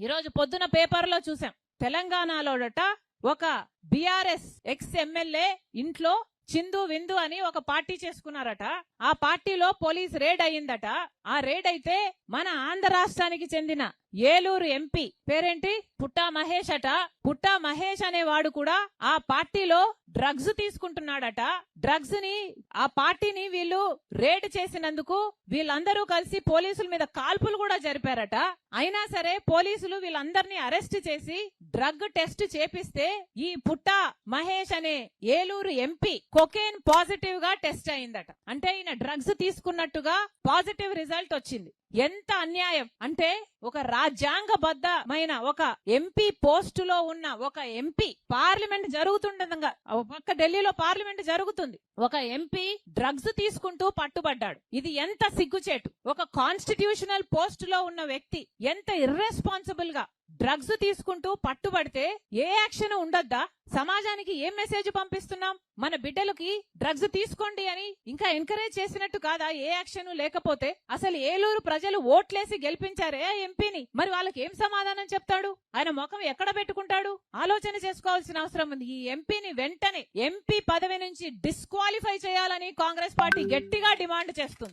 ఈ రోజు పొద్దున పేపర్లో చూసాం. తెలంగాణలోడట ఒక బీఆర్ఎస్ ఎక్స్ ఎమ్మెల్యే ఇంట్లో చిందు విందు అని ఒక పార్టీ చేసుకున్నారట. ఆ పార్టీలో పోలీస్ రేడ్ అయ్యిందట. ఆ రేడ్ అయితే మన ఆంధ్ర రాష్ట్రానికి చెందిన ఏలూరు ఎంపీ పేరేంటి పుట్టా మహేష్ అట. పుట్టా మహేష్ అనేవాడు కూడా ఆ పార్టీలో డ్రగ్స్ తీసుకుంటున్నాడట. డ్రగ్స్ ని ఆ పార్టీని వీళ్ళు రేడ్ చేసినందుకు వీళ్ళందరూ కలిసి పోలీసుల మీద కాల్పులు కూడా జరిపారట. అయినా సరే పోలీసులు వీళ్ళందరినీ అరెస్ట్ చేసి డ్రగ్ టెస్ట్ చేపిస్తే ఈ పుట్టా మహేష్ అనే ఏలూరు ఎంపీ కొకేన్ పాజిటివ్ గా టెస్ట్ అయిందట. అంటే ఈయన డ్రగ్స్ తీసుకున్నట్టుగా పాజిటివ్ రిజల్ట్ వచ్చింది. ఎంత అన్యాయం అంటే ఒక రాజ్యాంగబద్ధమైన ఒక ఎంపీ పోస్టులో ఉన్న ఒక ఎంపీ పార్లమెంట్ జరుగుతుండగా పక్క ఢిల్లీలో పార్లమెంట్ జరుగుతుంది. ఒక ఎంపీ డ్రగ్స్ తీసుకుంటూ పట్టుబడ్డాడు. ఇది ఎంత సిగ్గుచేటు. ఒక కాన్స్టిట్యూషనల్ పోస్ట్ లో ఉన్న వ్యక్తి ఎంత ఇర్రెస్పాన్సిబుల్ గా డ్రగ్స్ తీసుకుంటూ పట్టుబడితే ఏ యాక్షన్ ఉండొద్దా? సమాజానికి ఏం మెసేజ్ పంపిస్తున్నాం? మన బిడ్డలకి డ్రగ్స్ తీసుకోండి అని ఇంకా ఎంకరేజ్ చేసినట్టు కాదా? ఏ యాక్షన్ లేకపోతే అసలు ఏలూరు ప్రజలు ఓట్లేసి గెలిపించారే ఎంపీని, మరి వాళ్ళకి ఏం సమాధానం చెప్తాడు? ఆయన ముఖం ఎక్కడ పెట్టుకుంటాడు? ఆలోచన చేసుకోవాల్సిన అవసరం ఉంది. ఈ ఎంపీని వెంటనే ఎంపీ పదవి నుంచి డిస్క్వాలిఫై చేయాలని కాంగ్రెస్ పార్టీ గట్టిగా డిమాండ్ చేస్తుంది.